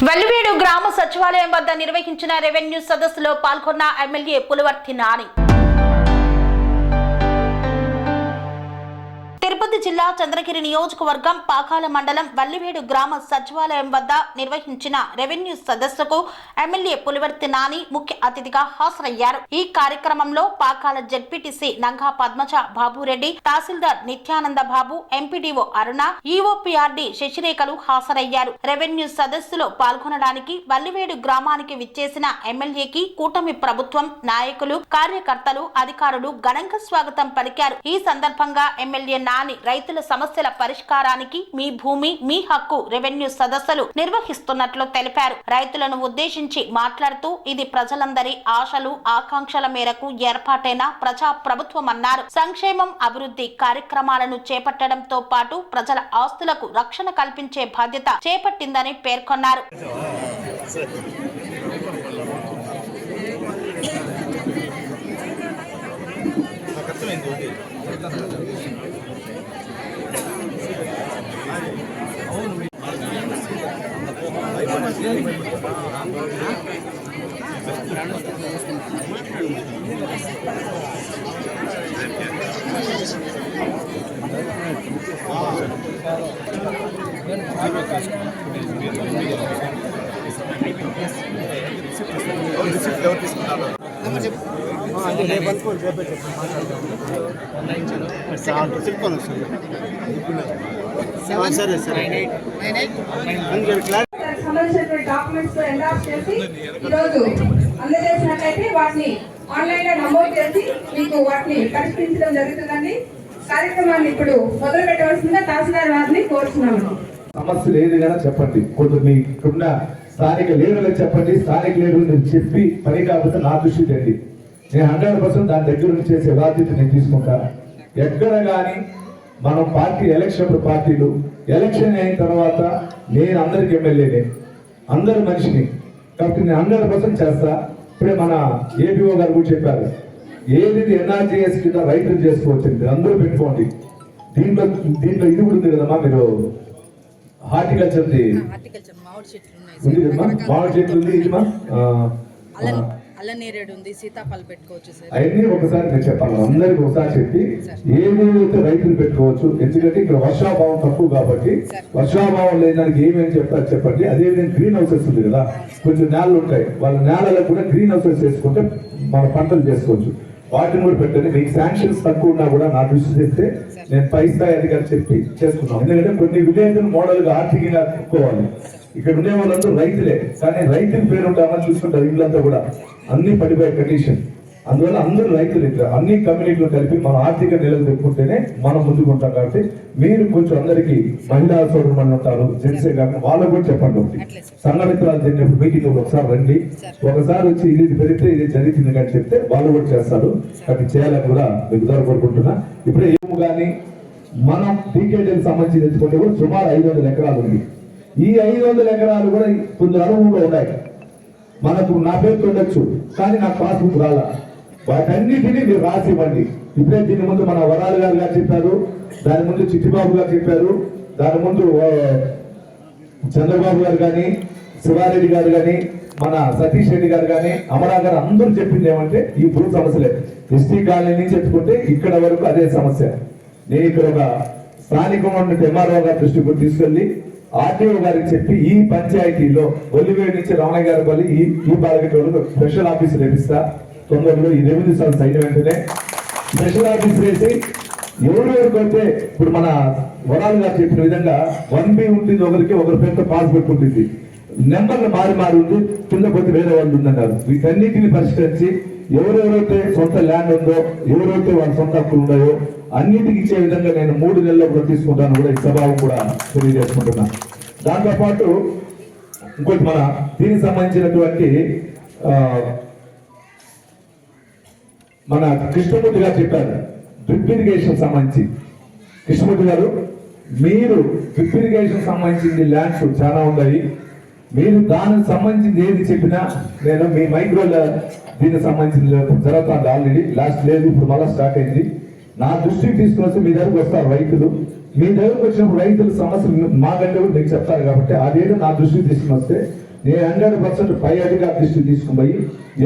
వెల్లివేడు గ్రామ సచివాలయం వద్ద నిర్వహించిన రెవెన్యూ సదస్సులో పాల్గొన్న ఎమ్మెల్యే పులివర్తి నాని. తిరుపతి జిల్లా చంద్రగిరి నియోజకవర్గం పాకాల మండలం వల్లివేడు గ్రామ సచివాలయం వద్ద నిర్వహించిన రెవెన్యూ సదస్సుకు ఎమ్మెల్యే పులివర్తి నాని ముఖ్య అతిథిగా హాజరయ్యారు. ఈ కార్యక్రమంలో పాకాల జెడ్పీటీసీ నంగా పద్మజ బాబురెడ్డి, తహసీల్దార్ నిత్యానంద బాబు, ఎంపీడీఓ అరుణ, ఈఓపీఆర్డీ శశిరేఖలు హాజరయ్యారు. రెవెన్యూ సదస్సులో పాల్గొనడానికి వల్లివేడు గ్రామానికి విచ్చేసిన ఎమ్మెల్యేకి కూటమి ప్రభుత్వం నాయకులు, కార్యకర్తలు, అధికారులు ఘనంగా స్వాగతం పలికారు. ఈ సందర్భంగా ఎమ్మెల్యే నాని రైతుల సమస్యల పరిష్కారానికి మీ భూమి మీ హక్కు రెవెన్యూ సదస్సులు నిర్వహిస్తున్నట్లు తెలిపారు. రైతులను ఉద్దేశించి మాట్లాడుతూ ఇది ప్రజలందరి ఆశలు ఆకాంక్షల మేరకు ఏర్పాటైన ప్రజా ప్రభుత్వమన్నారు. సంక్షేమం, అభివృద్ధి కార్యక్రమాలను చేపట్టడంతో పాటు ప్రజల ఆస్తులకు రక్షణ కల్పించే బాధ్యత చేపట్టిందని పేర్కొన్నారు. డాక్యుమెంట్స్ ఎండార్స్ చేసి ఈరోజు అందజేసినట్లయితే వాటిని ఆన్లైన్ లో నమోదు చేసి మీకు వాటిని పరిష్కరించడం జరుగుతుందండి. కార్యక్రమాన్ని ఇప్పుడు మొదలు పెట్టవలసిందిగా తహసీల్దార్ వారిని కోరుతున్నాము. సమస్యలు ఏదైనా చెప్పండి, కొంచెం మీకున్న స్థానిక లీడర్లకు చెప్పండి. స్థానిక లీడర్లు చెప్పి పని కాకపోతే నా దృష్టి తెండి. నేను 100% దాని దగ్గర నుంచి చేసే బాధ్యత నేను తీసుకుంటాను. ఎక్కడ కానీ మనం పార్టీ పార్టీలు ఎలక్షన్ అయిన తర్వాత నేను అందరికి ఎమ్మెల్యేనే, అందరి మనిషిని, కాబట్టి నేను 100% చేస్తా. ఇప్పుడే మన ఏపీఓ గారు కూడా చెప్పారు, ఏది ఎన్ఆర్జీఎస్ కింద రైతులు చేసుకోవచ్చు, అందరూ పెట్టుకోండి. దీంట్లో ఇది కూడా ఉంది కదమ్మా, మీరు హార్టికల్చర్ ఉంది కదమ్మా, మామిడి చెట్లు ఉంది, ఇది సీతాఫలం పెట్టుకోవచ్చు. అవన్నీ ఒకసారి నేను చెప్పాలి, అందరికి ఒకసారి చెప్పి ఏదైతే రైతులు పెట్టుకోవచ్చు. ఎందుకంటే ఇక్కడ వర్షాభావం తక్కువ కాబట్టి వర్షాభావం లేదానికి ఏమేమి చెప్తారు చెప్పండి. అదేవిధంగా గ్రీన్ హౌసెస్ ఉంది కదా, కొంచెం నేలలు ఉంటాయి, వాళ్ళ నేలలో కూడా గ్రీన్ హౌసెస్ వేసుకుంటే మన పంటలు చేసుకోవచ్చు. వాటిని కూడా పెట్టండి. మీకు శాంక్షన్స్ తక్కువ ఉన్నా కూడా నా దృష్టి చేస్తే నేను పై స్థాయి అధికారులు చెప్పి చేసుకున్నాను. ఎందుకంటే కొన్ని విలేజ్లు మోడల్గా ఆర్థికంగా కట్టుకోవాలి. ఇక్కడ ఉండే వాళ్ళందరూ రైతులే, కానీ రైతుల పేరు ఉంటామని చూసుకుంటారు. ఇళ్ళంతా కూడా అన్ని పడిపోయే కండిషన్. అందువల్ల అందరూ రైతులు, ఇక్కడ అన్ని కమ్యూనిటీలు కలిపి మనం ఆర్థిక నిలలు పెట్టుకుంటేనే మనం ముందుకుంటాం. కాబట్టి మీరు కొంచెం అందరికీ మహిళా సోదరులు ఉంటారు, జెంట్సే కాకుండా వాళ్ళకు కూడా చెప్పండి. ఒకటి సంఘమిత్రాలు జరిగినప్పుడు మీటింగ్ ఒకసారి రండి, ఒకసారి వచ్చి ఇది పెరిగితే ఇది జరుగుతుంది కానీ చెప్తే వాళ్ళు కూడా చేస్తారు. కాబట్టి చేయాలని కూడా మీకు ద్వారా కోరుకుంటున్నా. ఇప్పుడే ఏమో కానీ మనం టీకేటీకి సంబంధించి తెచ్చుకుంటే కూడా సుమారు 500 ఎకరాలు ఉంది. ఈ 500 ఎకరాలు కూడా కొంచెం అనుభవంలో ఉన్నాయి. మనకు నా పేరుతో ఉండొచ్చు, కానీ నాకు పాస్బుక్ రాలా. వాటన్నిటినీ మీరు రాసి ఇవ్వండి. ఇప్పుడే దీని ముందు మన వరాలు గారు చెప్పారు, దాని ముందు చిట్టిబాబు గారు చెప్పారు, దాని ముందు చంద్రబాబు గారు కానీ, శివారెడ్డి గారు కానీ, మన సతీష్ రెడ్డి గారు కానీ, అమరా గారు అందరూ చెప్పింది ఏమంటే ఈ భూ సమస్యలే. ఎస్టీ కాలనీ నుంచి చెప్పుకుంటే ఇక్కడ వరకు అదే సమస్య. నేను ఇక్కడ ఒక స్థానికంగా ఉన్న ఎంఆర్ఓ గారి దృష్టికి తీసుకెళ్లి ఆర్టీఓ గారికి చెప్పి ఈ పంచాయతీలో ఒలివేడు నుంచి రమణయ్య గారి పల్లి ఈ బాలగట్టోళ్ళు స్పెషల్ ఆఫీస్ రేపిస్తా. తొందరలో ఈ రెవెన్యూ సార్ అయిన వెంటనే స్పెషల్ ఆఫీస్ వేసి ఎవరెవరికి అయితే ఇప్పుడు మన వరాలు గారు చెప్పిన విధంగా 1B ఉంటుంది, ఒకరి పేరుతో పాస్బుక్ ఉంటుంది, నెంబర్లు మారి ఉంది, కింద పోతే వేరే వాళ్ళు ఉందన్నారు. వీటన్నిటిని పరిష్కరించి ఎవరెవరైతే సొంత ల్యాండ్ ఉందో, ఎవరైతే వాళ్ళ సొంత హక్కులు ఉన్నాయో అన్నిటికి ఇచ్చే విధంగా నేను 3 నెలల్లో కూడా తీసుకుంటాను కూడా ఈ సభావం కూడా తెలియజేసుకుంటున్నా. దాంతో పాటు ఇంకోటి మన దీనికి సంబంధించినటువంటి మన కృష్ణమూర్తి గారు చెప్పారు డ్రిప్ ఇరిగేషన్ సంబంధించి. కృష్ణమూర్తి గారు, మీరు డ్రిప్ ఇరిగేషన్ సంబంధించింది ల్యాండ్స్ చాలా ఉన్నాయి, మీరు దానికి సంబంధించింది ఏది చెప్పినా నేను మీ మైక్రోల దీనికి సంబంధించింది జరుగుతుంది. ఆల్రెడీ లాస్ట్ లేదు, ఇప్పుడు మళ్ళీ స్టార్ట్ అయింది. నా దృష్టికి తీసుకుని వస్తే మీ దగ్గరకు వస్తారు రైతులు. మీ దగ్గరకు వచ్చినప్పుడు రైతుల సమస్యలు మాకంటే కూడా మీకు చెప్తారు. కాబట్టి అదేదో నా దృష్టికి తీసుకుని వస్తే నేను 100% పై అధికారి దృష్టికి తీసుకుని పోయి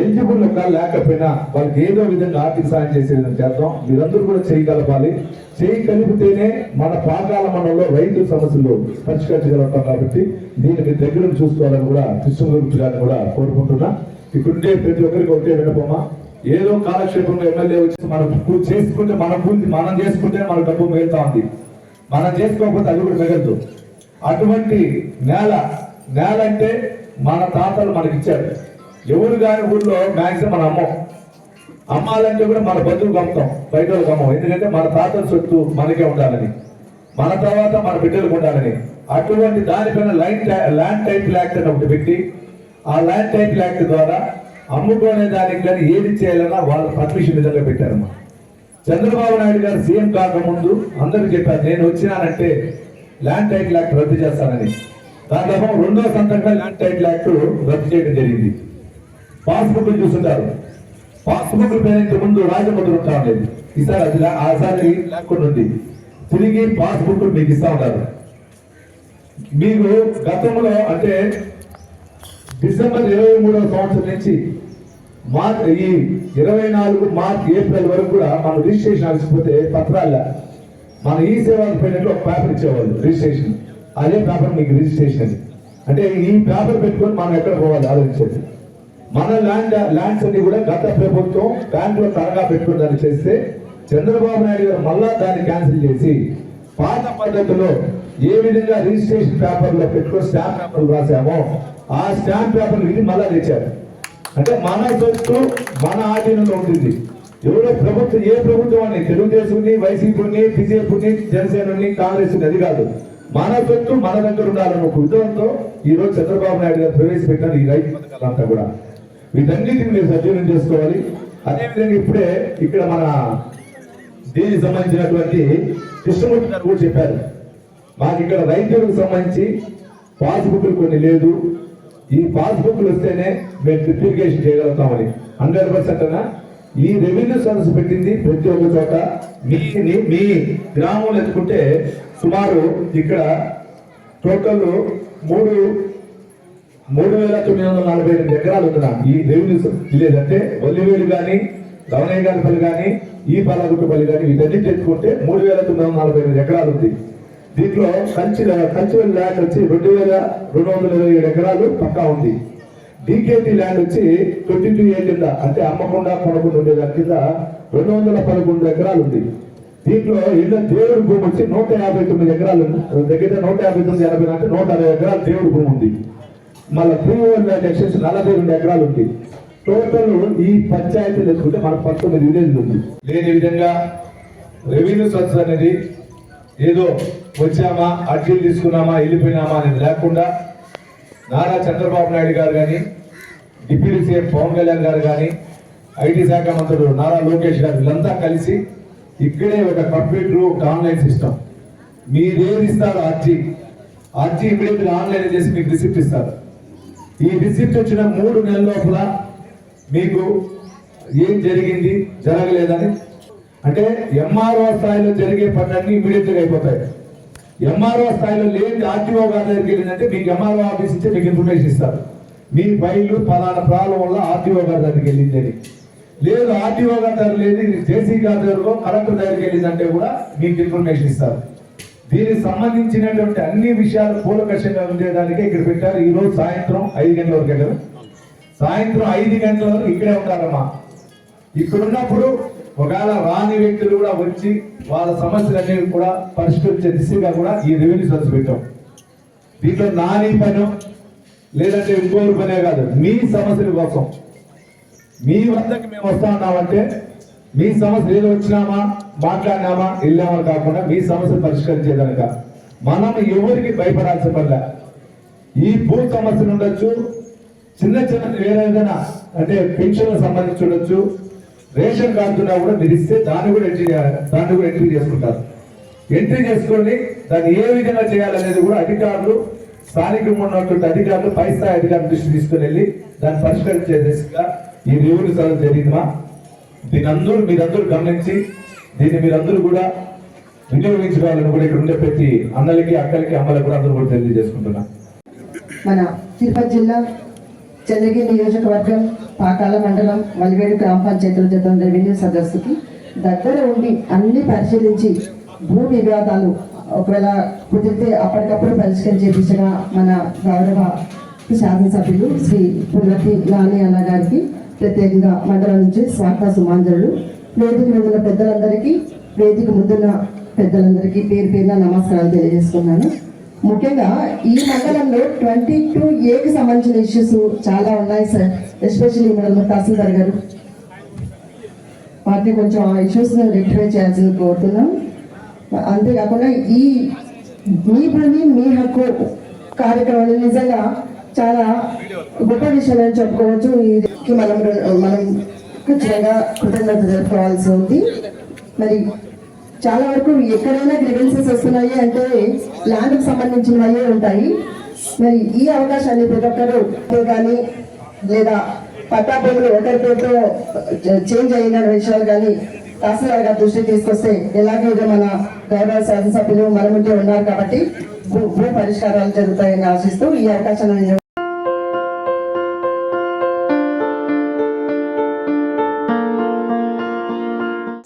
ఎలిజిబుల్ లేకపోయినా వాళ్ళకి ఏదో విధంగా ఆర్థిక సాయం చేసే విధంగా చేద్దాం. మీరందరూ కూడా చేయగలపాలి. చేయి కలిపితేనే మన పాకాల మండలంలో రైతు సమస్యలు పరిష్కరించగలుగుతాం. కాబట్టి దీన్ని మీ దగ్గర చూసుకోవాలని కూడా కృష్ణమూర్తి గారిని కూడా కోరుకుంటున్నా. ఇక్కడుండే ప్రతి ఒక్కరికి ఒకటే వినపమ్మా, ఏదో కాలక్షేపంలో ఎమ్మెల్యే వచ్చి మనం చేసుకుంటే మనం చేసుకుంటే మన డబ్బు మిగులుతా ఉంది. మనం చేసుకోకపోతే అది కూడా మిగలదు. అటువంటి నేల అంటే మన తాతలు మనకి ఇచ్చారు. ఎవరు కాని ఊళ్ళో మ్యాక్సిమం మన అమ్మాలంటే కూడా మన బంధువులకు అమ్ముతాం, బయట వాళ్ళకి అమ్మం. ఎందుకంటే మన తాతల సొత్తు మనకే ఉండాలని, మన తర్వాత మన బిడ్డలకు ఉండాలని. అటువంటి దానిపైన ల్యాండ్ టైటిల్ యాక్ట్ అని ఒకటి పెట్టి ఆ ల్యాండ్ టైటిల్ యాక్ట్ ద్వారా అమ్ముకునే దానికి కానీ ఏది చేయాలన్నా వాళ్ళ పర్మిషన్ విధంగా పెట్టారమ్మా. చంద్రబాబు నాయుడు గారు సీఎం కాకముందు అందరూ చెప్పారు, నేను వచ్చినానంటే ల్యాండ్ టైటిల్ యాక్ట్ రద్దు చేస్తానని. దాంట్లో రెండో సంతకంగా ల్యాండ్ టైటిల్ యాక్ట్ రద్దు చేయడం జరిగింది. పాస్బుక్లు చూస్తుంటారు, పాస్బుక్ పేరు ముందు రాజముద్ర ఉంటా ఉండేది. ఈసారి అది ఆసారి లేకుండా ఉంది. తిరిగి పాస్బుక్ మీకు ఇస్తా ఉంటారు. మీకు గతంలో అంటే డిసెంబర్ 23వ సంవత్సరం నుంచి ఈ 24 మార్చ్ ఏప్రిల్ వరకు కూడా మనం రిజిస్ట్రేషన్ ఆగిపోతే పత్రాల మన ఈ సేవల పైన ఒక పేపర్ ఇచ్చేవాళ్ళు రిజిస్ట్రేషన్. అదే పేపర్ మీకు రిజిస్ట్రేషన్. అంటే ఈ పేపర్ పెట్టుకొని మనం ఎక్కడ పోవాలి ఆలోచించేది. మన ల్యాండ్స్ అన్ని కూడా గత ప్రభుత్వం బ్యాంకులో తరగా పెట్టుకుని దాన్ని చేస్తే చంద్రబాబు నాయుడు గారు మళ్ళా దాన్ని క్యాన్సిల్ చేసి పాత పద్ధతిలో ఏ విధంగా రిజిస్ట్రేషన్ పేపర్లో పెట్టుకొని స్టాంప్ పేపర్లు రాసామో ఆ స్టాంప్ పేపర్లు ఇది మళ్ళా తెచ్చారు. అంటే మన సొత్తు మన ఆధీనంలో ఉంటుంది. ఎవరో ప్రభుత్వం ఏ ప్రభుత్వం అని తెలుగుదేశంని, వైసీపీని, బీజేపీని, జనసేనని, కాంగ్రెస్ అది కాదు. మన సొత్తు మన దగ్గర ఉండాలని ఒక ఉద్యోగంతో ఈ రోజు చంద్రబాబు నాయుడు గారు ప్రవేశపెట్టారు ఈ రైతు పథకాలంతా కూడా. వీటన్నిటిని మీరు సద్వినియోగం చేసుకోవాలి. అదేవిధంగా ఇప్పుడే ఇక్కడ మన దీనికి సంబంధించినటువంటి కృష్ణమూర్తి గారు కూడా చెప్పారు, మాకు ఇక్కడ రైతులకు సంబంధించి పాస్బుక్లు కొన్ని లేదు, ఈ పాస్బుక్లు వస్తేనే మేము డ్రిప్లికేషన్ చేయగలుగుతామని. 100% ఈ రెవెన్యూ సర్వీస్ పెట్టింది ప్రతి ఒక్క చోట. మీ గ్రామంలో ఎత్తుకుంటే సుమారు ఇక్కడ టోటల్ 3,948 ఎకరాలు ఉంటున్నా ఈ రెవెన్యూ విలేజ్. అంటే వల్లివేలు కానీ, రవణయ్యగారిపల్లి కానీ, ఈ పాలగుట్టపల్లి కానీ వీటన్నిటి ఎత్తుకుంటే 3,948 ఎకరాలు ఉంది. దీంట్లో కంచివెల్ ల్యాండ్ వచ్చి 2,227 ఎకరాలు పక్కా ఉంది. డీకేటీ ల్యాండ్ వచ్చి 22A కింద అంటే అమ్మకుండా కొనకుండా ఉండేదాని కింద 211 ఎకరాలు ఉంది. దీంట్లో ఇళ్ళ దేవుడి భూమి వచ్చి 159 ఎకరాలు, దగ్గర 159, 80 అంటే 160 ఎకరాలు దేవుడి భూమి ఉంది. మళ్ళీ ప్రీవియర్ ల్యాండ్ ఎక్స్టెన్షన్ 42 ఎకరాలు ఉంది. టోటల్ ఈ పంచాయతీలు తెచ్చుకుంటే మనకు 19 విలేజ్లు ఉంది. లేని విధంగా రెవెన్యూ సర్వీస్ అనేది ఏదో వచ్చామా అర్జీలు తీసుకున్నామా వెళ్ళిపోయినామా అనేది లేకుండా నారా చంద్రబాబు నాయుడు గారు కానీ, డిప్యూటీ సీఎం పవన్ కళ్యాణ్ గారు కానీ, ఐటీ శాఖ మంత్రులు నారా లోకేష్ గారు వీళ్ళంతా కలిసి ఇక్కడే ఒక కంప్యూటర్, ఒక ఆన్లైన్ సిస్టమ్ మీరేది ఇస్తారో అర్జీ ఇమీడియట్గా ఆన్లైన్ చేసి మీకు రిసిప్ట్ ఇస్తారు. ఈ రిసిప్ట్ వచ్చిన 3 నెలల లోపల మీకు ఏం జరిగింది జరగలేదని అంటే ఎంఆర్ఓ స్థాయిలో జరిగే పనులన్నీ ఇమీడియట్ గా అయిపోతాయి. ఎంఆర్ఓ స్థాయిలో లేని ఆర్టీఓ గారి దగ్గరికి వెళ్ళిందంటే మీకు ఎంఆర్ఓ ఆఫీస్ ఇస్తే మీకు ఇన్ఫర్మేషన్ ఇస్తారు. మీ ఫైల్ పలానా ప్రాబ్లం వల్ల ఆర్టీఓ గారి దగ్గరికి వెళ్ళిందని. లేదు ఆర్టీఓ గారి దగ్గర లేదు, జేసీ గారి దగ్గర కలెక్టర్ దగ్గరికి వెళ్ళిందంటే కూడా మీకు ఇన్ఫర్మేషన్ ఇస్తారు. దీనికి సంబంధించినటువంటి అన్ని విషయాలు కూలంకషంగా ఉండేదానికే ఇక్కడ పెట్టారు. ఈ రోజు సాయంత్రం 5 గంటల వరకు కదా, సాయంత్రం 5 గంటల వరకు ఇక్కడే ఉంటారమ్మా. ఇక్కడున్నప్పుడు ఒకవేళ రాని వ్యక్తులు కూడా వచ్చి వాళ్ళ సమస్యలన్నీ కూడా పరిష్కరించే దిశగా కూడా ఈ రెవెన్యూ సర్వీస్ పెట్టాం. దీంట్లో నాని పని లేదంటే ఇంకోరు పనే కాదు, మీ సమస్యల కోసం మీ వద్దకు మేము వస్తా ఉన్నామంటే మీ సమస్య ఏదో వచ్చినామా మాట్లాడినామా వెళ్ళామా కాకుండా మీ సమస్యలు పరిష్కరించేదనక మనం ఎవరికి భయపడాల్సిన పనిలే. ఈ భూ సమస్యలు ఉండొచ్చు, చిన్న వేరే ఏదైనా అంటే పెన్షన్ సంబంధించి ఉండొచ్చు, రేషన్ కార్డున్నా కూడా మీరు ఇస్తే దాన్ని కూడా ఎంట్రీ చేసుకుంటారు. ఎంట్రీ చేసుకొని దాన్ని ఏ విధంగా చేయాలనేది కూడా అధికారులు, స్థానికంగా ఉన్నటువంటి అధికారులు, పై స్థాయి అధికారులు దృష్టి తీసుకుని వెళ్ళి దాన్ని పరిష్కరించే దిశగా ఈ రెవెన్యూ సర్వీస్ జరిగిందమ్మా. మీరందరూ గమనించి దీన్ని మీరందరూ కూడా వినియోగించుకోవాలని కూడా ఇక్కడ ఉండే ప్రతి అన్నలకి, అక్కలకి, అమ్మలకు కూడా అందరూ కూడా తెలియజేసుకుంటున్నా. మన తిరుపతి జిల్లా చంద్రగిరి నియోజకవర్గం పాకాల మండలం వలివేడు గ్రామ పంచాయతీల జత రెవెన్యూ సదస్సుకి దగ్గర ఉండి అన్ని పరిశీలించి భూ వివాదాలు ఒకవేళ కుదిరితే అప్పటికప్పుడు పరిష్కరించే దిశగా మన గౌరవ శాసనసభ్యులు శ్రీ పుల్లటి నాని అన్న గారికి ప్రత్యేకంగా మండలం నుంచి స్వాగత సుమాంజలు. వేదిక మీద ఉన్న పెద్దలందరికీ, వేదిక ముందున్న పెద్దలందరికీ పేరు పేరున నమస్కారాలు తెలియజేస్తున్నాను. ముఖ్యంగా ఈ మండలంలో 22A సంబంధించిన ఇష్యూస్ చాలా ఉన్నాయి సార్. ఎస్పెషల్లీ మన తహసీల్దార్ గారు వాటిని కొంచెం ఆ ఇష్యూస్ రెక్టిఫై చేయాల్సింది కోరుతున్నాం. అంతేకాకుండా ఈ మీ భూమి మీ హక్కు కార్యక్రమాలు నిజంగా చాలా గొప్ప విషయం అని చెప్పుకోవచ్చు. ఇది మనం ఖచ్చితంగా కృతజ్ఞత జరుపుకోవాల్సి ఉంది. మరి చాలా వరకు ఎక్కడైనా గ్రీవెన్సెస్ వస్తున్నాయి అంటే ల్యాండ్కి సంబంధించినవే ఉంటాయి. మరి ఈ అవకాశాన్ని ప్రతి ఒక్కరు కానీ లేదా పట్టా భూములు ఒకరి పేరుతో చేంజ్ అయిన విషయాలు కానీ తహసీల్దార్ గారి దృష్టికి తీసుకొస్తే ఎలాగైతే మన గౌరవ శాసనసభ్యులు మన ముందే ఉన్నారు కాబట్టి భూ పరిష్కారాలు జరుగుతాయని ఆశిస్తూ ఈ అవకాశాన్ని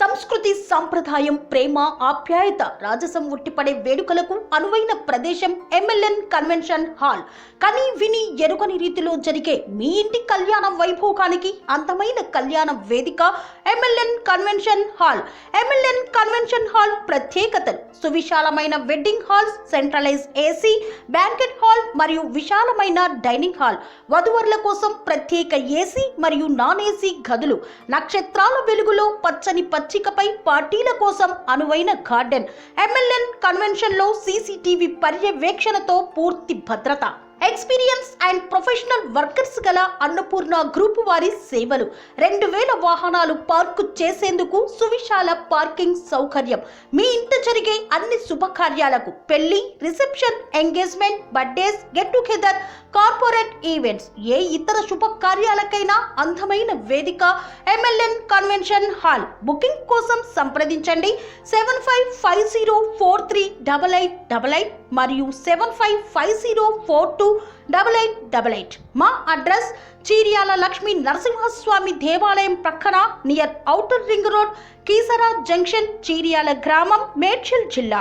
సంస్కృతి, సంప్రదాయం, ప్రేమ, ఆప్యాయత, రాజసం ఉట్టిపడే వేడుకలకు అనువైన ప్రదేశం MLN కన్వెన్షన్ హాల్. కని విని ఎరుగని రీతిలో జరిగే మీ ఇంటి కళ్యాణ వైభోగానికి అందమైన కళ్యాణ వేదిక MLN convention hall. MLN convention hall ప్రత్యేకతలు: సువిశాలమైన wedding halls, centralized AC banquet hall మరియు విశాలమైన డైనింగ్ హాల్, వధువరుల కోసం ప్రత్యేక AC మరియు నాన్ AC గదులు, నక్షత్రాల వెలుగులో పచ్చని పచ్చికపై పార్టీల కోసం అనువైన గార్డెన్. MLN కన్వెన్షన్ లో CCTV పర్యవేక్షణతో పూర్తి భద్రత. ఎక్స్పీరియన్స్ అండ్ ప్రొఫెషనల్ వర్కర్స్ గల అన్నపూర్ణ గ్రూప్ వారి సేవలు. 2000 వాహనాలు పార్కు చేసేందుకు సువిశాల పార్కింగ్ సౌకర్యం. మీ ఇంట జరిగే అన్ని శుభకార్యాలకు, పెళ్లి, reception, engagement, birthdays, get together, corporate events, ఏ ఇతర శుభకార్యాలకైనా అందమైన వేదిక MLN కన్వెన్షన్ హాల్. బుకింగ్ కోసం సంప్రదించండి 7550438888 మరియు 7550428888. మా అడ్రస్ చీర్యాల లక్ష్మీ నరసింహస్వామి దేవాలయం ప్రక్కన, near outer ring road, Keesara junction, Cheeryal గ్రామం, మేడ్చల్ జిల్లా.